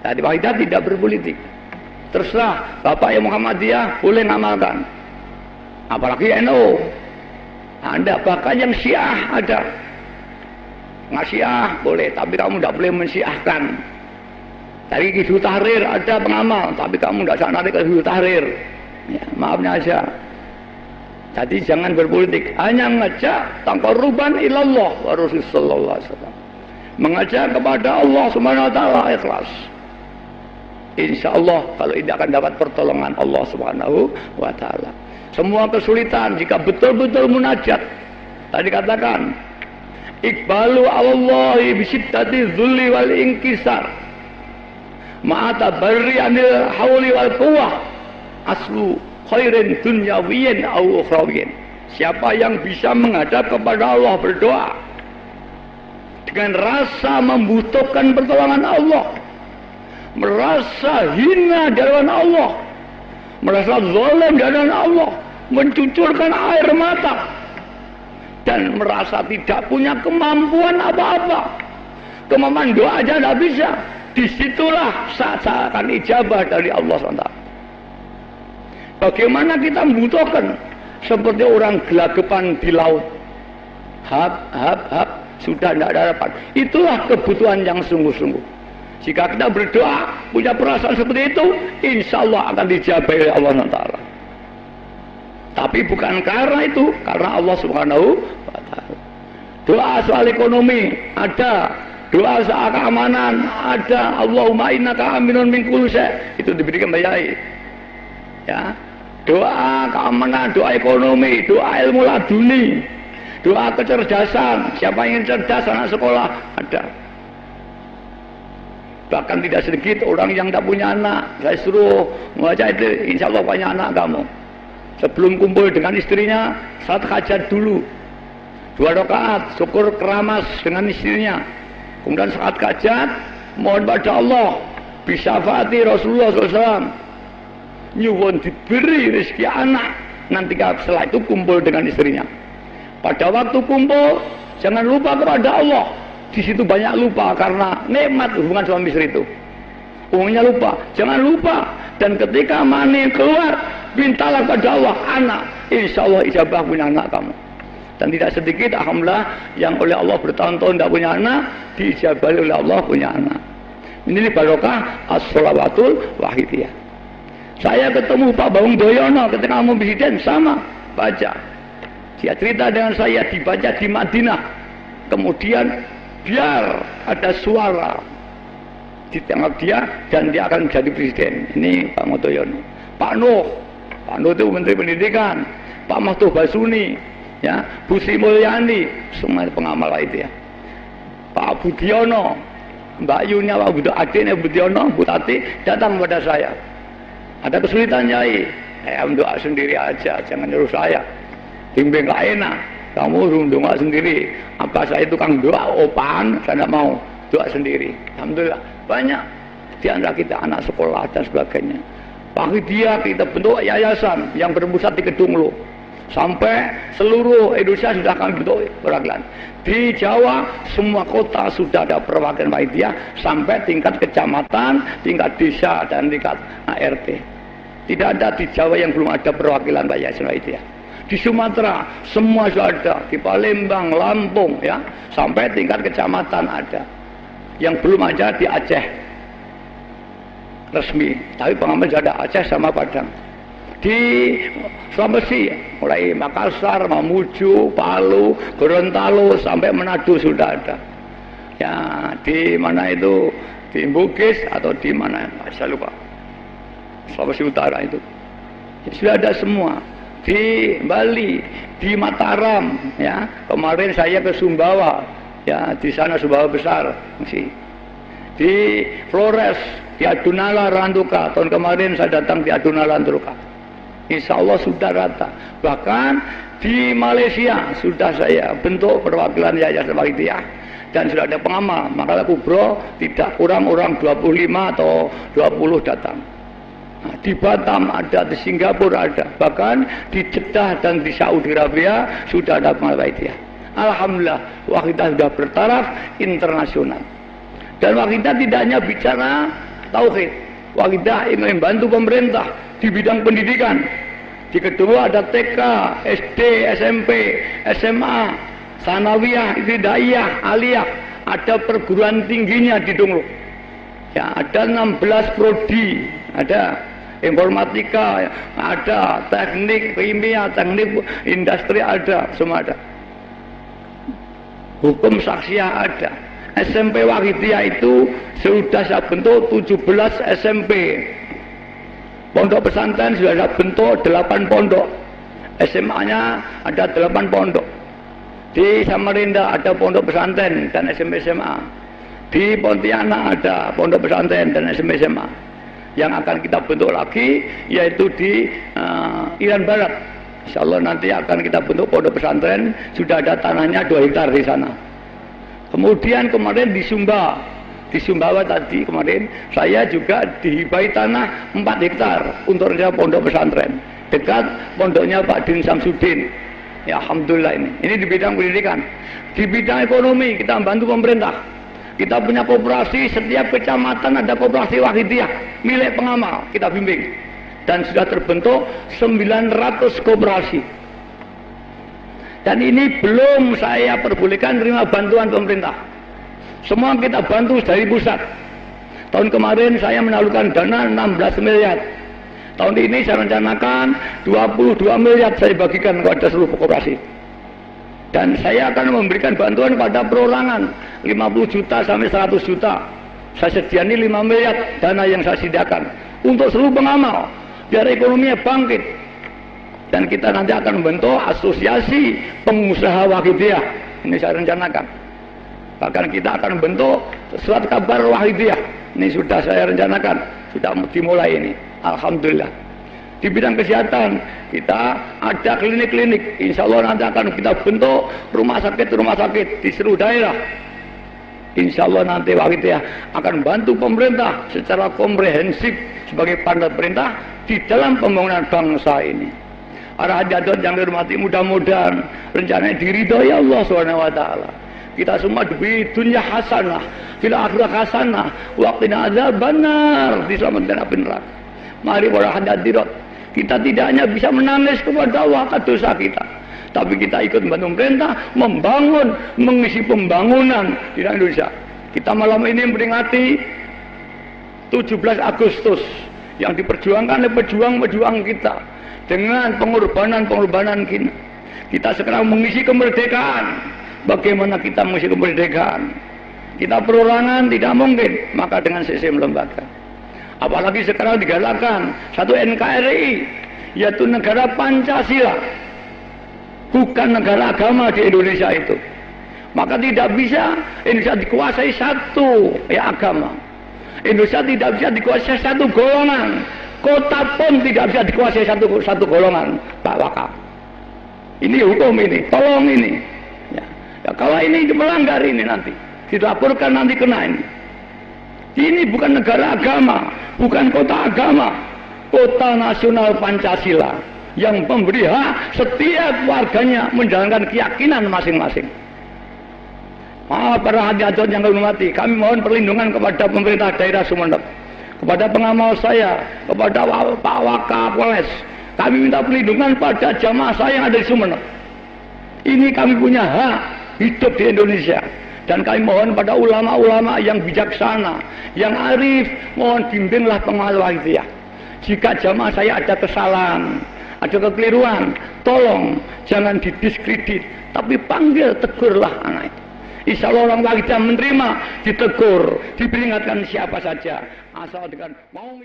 Jadi Wahidah tidak berpolitik. Terserah Bapak yang Muhammadiyah boleh ngamalkan, apalagi NU. Anda bahkan yang Syiah ada, Syiah boleh, tapi kamu tidak boleh mensyiahkan. Dari Hizbut Tahrir ada pengamal, tapi kamu tidak sana ke Hizbut Tahrir. Ya, maafnya aja. Jadi jangan berpolitik, hanya ngajak taqarruban ilallah wa Rasulullah sallallahu alaihi wasallam. Mengajak kepada Allah Subhanahu wa taala ikhlas. Insya Allah kalau ini akan dapat pertolongan Allah Subhanahu wa taala. Semua kesulitan jika betul-betul munajat. Tadi katakan, iqbalu Allahi bisiddati dzulli wal inkisar. Ma'ata barri anil hauli wal quwwah. Aslu khairin dunyawiyyin au ukhrawiyyin. Siapa yang bisa menghadap kepada Allah berdoa dengan rasa membutuhkan pertolongan Allah, merasa hina di hadapan Allah, merasa zalim di hadapan Allah, mencucurkan air mata, dan merasa tidak punya kemampuan apa-apa, kemampuan doa aja tidak bisa, disitulah saat akan ijabah dari Allah SWT. Bagaimana kita membutuhkan seperti orang gelagapan di laut, hap, sudah tidak ada harapan. Itulah kebutuhan yang sungguh-sungguh. Jika kita berdoa, punya perasaan seperti itu, insya Allah akan dijabah oleh Allah SWT. Tapi bukan karena itu, karena Allah Subhanahu wa ta'ala. Doa soal ekonomi ada, doa soal keamanan ada. Allahumma innaka aminun min kulli syai', itu diberikan bayai. Ya. Doa keamanan, doa ekonomi, doa ilmu laduni, doa kecerdasan. Siapa yang cerdas anak sekolah ada. Bahkan tidak sedikit orang yang tidak punya anak, saya suruh membaca itu, insya Allah banyak anak kamu. Sebelum kumpul dengan istrinya, saat hajat dulu 2 rakaat, syukur keramas dengan istrinya. Kemudian saat hajat, mohon pada Allah bisyafaati Rasulullah SAW, nyuwun diberi rezeki anak. Nanti setelah itu kumpul dengan istrinya. Pada waktu kumpul, jangan lupa kepada Allah. Di situ banyak lupa karena nikmat hubungan suami istri itu. Umumnya lupa, jangan lupa. Dan ketika mani keluar, mintalah kepada Allah anak. Insya Allah ijabah punya anak kamu. Dan tidak sedikit alhamdulillah yang oleh Allah bertahun-tahun tidak punya anak, diijabah oleh Allah punya anak. Ini barokah as-sholawatul wahidiyah. Saya ketemu Pak Bawung Doyono ketika mau presiden, sama baca. Dia cerita dengan saya, dibaca di Madinah. Kemudian biar ada suara ditengok dia dan dia akan menjadi presiden. Ini Pak Motoyono. Pak Nuh itu Menteri Pendidikan. Pak Mahtuh Basuni, ya, Bu Sri Mulyani, semua pengamal itu ya. Pak Budiono, Mbak Yunya, Pak Budiono, adiknya Budiono, Bu Tati datang kepada saya. Ada kesulitan Nyai, saya doa sendiri aja, jangan nyuruh saya. Bimbing gak enak. Kamu doa sendiri. Apa saya tukang doa opahan, saya tidak mau doa sendiri. Alhamdulillah banyak di antara kita anak sekolah dan sebagainya. Pagi dia kita bentuk yayasan yang berpusat di Kedunglo. Sampai seluruh Indonesia sudah kami bentuk perwakilan. Di Jawa semua kota sudah ada perwakilan Wahidah sampai tingkat kecamatan, tingkat desa dan tingkat ART. Tidak ada di Jawa yang belum ada perwakilan Yayasan Wahidah. Di Sumatera semua sudah ada, di Palembang, Lampung, ya, sampai tingkat kecamatan ada. Yang belum ada di Aceh resmi, tapi pengamal sudah ada Aceh sama Padang. Di Sulawesi mulai Makassar, Mamuju, Palu, Gorontalo sampai Manado sudah ada. Ya, di mana itu, di Bugis atau di mana? Saya lupa. Sulawesi Utara itu ya, sudah ada semua. Di Bali, di Mataram, ya, kemarin saya ke Sumbawa, ya, di sana Sumbawa besar masih. Di Flores, di Adunala Rantuka, tahun kemarin saya datang di Adunala Rantuka. Insya Allah sudah rata. Bahkan di Malaysia sudah saya bentuk perwakilan Yayasan Wahidah dan sudah ada pengamal. Maka kubro tidak kurang orang 25 atau 20 datang. Nah, di Batam ada, di Singapura ada, bahkan di Jeddah dan di Saudi Arabia sudah ada pengamal Wahidah. Alhamdulillah Wahidah sudah bertaraf internasional. Dan Wahidah tidak hanya bicara tauhid. Wakidah ingin membantu pemerintah di bidang pendidikan. Di kedua ada TK, SD, SMP, SMA, sanawiyah, ibtidaiyah, aliyah. Ada perguruan tingginya di Donglo. Ya, ada 16 prodi, ada informatika, ada teknik kimia, teknik industri ada, semua ada. Hukum saksiah ada. SMP Wahidiyah itu sudah saya bentuk 17 SMP. Pondok pesantren sudah saya bentuk 8 pondok. SMA-nya ada 8 pondok. Di Samarinda ada pondok pesantren dan SMP SMA. Di Pontianak ada pondok pesantren dan SMP SMA. Yang akan kita bentuk lagi yaitu di Irian Barat. Insya Allah nanti akan kita bentuk pondok pesantren. Sudah ada tanahnya 2 hektar di sana. Kemudian kemarin di Sumbawa tadi kemarin saya juga dihibai tanah 4 hektar untuk rencana pondok pesantren dekat pondoknya Pak Din Samsudin. Ya alhamdulillah ini di bidang pendidikan. Di bidang ekonomi kita membantu pemerintah. Kita punya koperasi, setiap kecamatan ada koperasi Wahidiyah milik pengamal, kita bimbing. Dan sudah terbentuk 900 koperasi. Dan ini belum saya perbolehkan terima bantuan pemerintah. Semua kita bantu dari pusat. Tahun kemarin saya menyalurkan dana 16 miliar. Tahun ini saya rencanakan 22 miliar saya bagikan kepada seluruh koperasi. Dan saya akan memberikan bantuan kepada perorangan 50 juta sampai 100 juta. Saya sediani 5 miliar dana yang saya sediakan untuk seluruh pengamal biar ekonominya bangkit. Dan kita nanti akan membentuk asosiasi pengusaha Wahidiyah. Ini saya rencanakan. Bahkan kita akan membentuk surat kabar Wahidiyah. Ini sudah saya rencanakan. Sudah dimulai ini. Alhamdulillah. Di bidang kesehatan kita ada klinik-klinik. Insya Allah nanti akan kita bentuk rumah sakit di seluruh daerah. Insya Allah nanti Wahidiyah akan bantu pemerintah secara komprehensif sebagai partner pemerintah di dalam pembangunan bangsa ini. Para hadirin yang dihormati, mudah-mudahan rencananya diridhoi Allah SWT. Kita semua diberi dunia hasanah, fil akhirah hasanah, wa qina adzabannar, diselamatkan api neraka. Mari para hadirin, kita tidak hanya bisa menangis kepada Allah akan dosa kita, tapi kita ikut membantu pemerintah membangun, mengisi pembangunan di Indonesia. Kita malam ini memperingati 17 Agustus yang diperjuangkan oleh pejuang-pejuang kita. Dengan pengorbanan kita. Kita sekarang mengisi kemerdekaan. Bagaimana kita mengisi kemerdekaan? Kita perorangan tidak mungkin, maka dengan sistem lembaga. Apalagi sekarang digalakkan satu NKRI, yaitu negara Pancasila, bukan negara agama di Indonesia itu. Maka tidak bisa Indonesia dikuasai satu agama. Indonesia tidak bisa dikuasai satu golongan. Kota pun tidak bisa dikuasai satu golongan, Pak Waka. Ini hukum ini, tolong ini. Ya, kalau ini melanggar ini nanti, dilaporkan nanti kena ini. Ini bukan negara agama, bukan kota agama, kota nasional Pancasila yang memberi hak setiap warganya menjalankan keyakinan masing-masing. Maaf para hadirin yang kami hormati, kami mohon perlindungan kepada pemerintah daerah Sumeneb. Kepada pengamal saya, kepada Pak Wakapolres, kami minta perlindungan pada jamaah saya yang ada di Sumeneb. Ini kami punya hak hidup di Indonesia. Dan kami mohon pada ulama-ulama yang bijaksana, yang arif, mohon bimbinglah pengamal Wahidiyah. Jika jamaah saya ada kesalahan, ada kekeliruan, tolong jangan didiskredit, tapi panggil, tegurlah anak itu. Insya Allah orang Wahidiyah menerima, ditegur, diperingatkan siapa saja, asal dengan mau